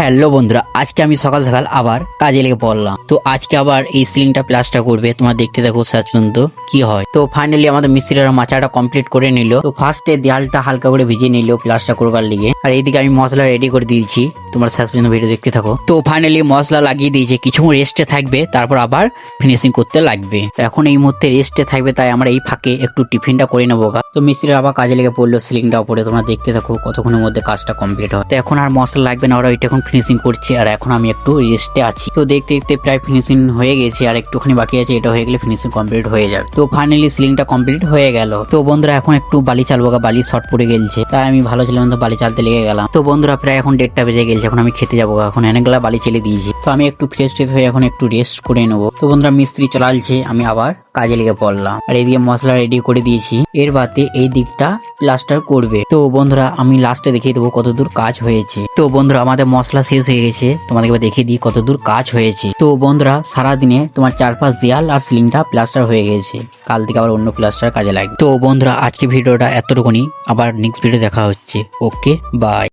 Hello বন্ধুরা, আজকে আমি সকাল সকাল আবার কাজে লেগে পড়লাম। তো আজকে আবার এই সিলিংটা প্লাস্টার করবে, তোমরা দেখতে দেখো শেষ পর্যন্ত কি হয়। তো ফাইনালি আমাদের মিস্ত্রিরা মাচাটা কমপ্লিট করে নিল। তো ফার্স্টে দেয়ালটা হালকা করে ভিজিয়ে নিল প্লাস্টার করবার লিগে, আর এইদিকে আমি মশলা রেডি করে দিয়েছি। তোমার শেষ পর্যন্ত ভিডিও দেখতে থাকো। তো ফাইনালি মশলা লাগিয়ে দিয়েছে, কিছুক্ষণ রেস্টে থাকবে, তারপর আবার ফিনিশিং করতে লাগবে। এখন এই মুহূর্তে রেস্টে থাকবে, তাই আমরা এই ফাঁকে একটু টিফিনটা করে নেবো। তো মিস্ত্রিরা আবার কাজে লেগে পড়লো সিলিংটা উপরে। তোমরা দেখতে থাকো কতক্ষণের মধ্যে কাজটা কমপ্লিট হয়। তো এখন আর মশলা লাগবে না, ওরা ওইটা এখন ফিনিশিং করছে, আর এখন আমি একটু রেস্টে আছি। তো দেখতে দেখতে প্রায় ফিনিশিং হয়ে গেছে, আর একটুখানি বাকি আছে, এটা হয়ে গেলে ফিনিশিং কমপ্লিট হয়ে যাবে। তো ফাইনালি সিলিংটা কমপ্লিট হয়ে গেল। তো বন্ধুরা এখন একটু বালি চালবো, বালি শর্ট পড়ে গেছে, তাই আমি ভালো ছিলাম তো বালি চালতে লেগে গেলাম। তো বন্ধুরা প্রায় এখন 1:30 বেজে গেছে, এখন আমি খেতে যাবো। এখন অনেকগুলা বালি চেলে দিয়েছি, তো আমি একটু ফ্রেশ হয়ে এখন একটু রেস্ট করে নেবো। তো বন্ধুরা মিস্ত্রি চলালছে, আমি আবার কাজে লেগে পড়লাম। আর এইদিকে মশলা রেডি করে দিয়েছি, এর বাদে এই দিকটা প্লাস্টার করবে। তো বন্ধুরা আমি লাস্টে দেখিয়ে দেবো কতদূর কাজ হয়েছে। তো বন্ধুরা আমাদের মশলা শেষ হয়ে গেছে, তোমাদেরকে দেখিয়ে দিই কতদূর কাজ হয়েছে। তো বন্ধুরা সারাদিনে তোমার চারপাশ দেয়াল আর সিলিংটা প্লাস্টার হয়ে গেছে, কাল থেকে আবার অন্য প্লাস্টার কাজে লাগবে। তো বন্ধুরা আজকে ভিডিওটা এতটুকুনি, আবার নেক্সট ভিডিও দেখা হচ্ছে। Okay bye.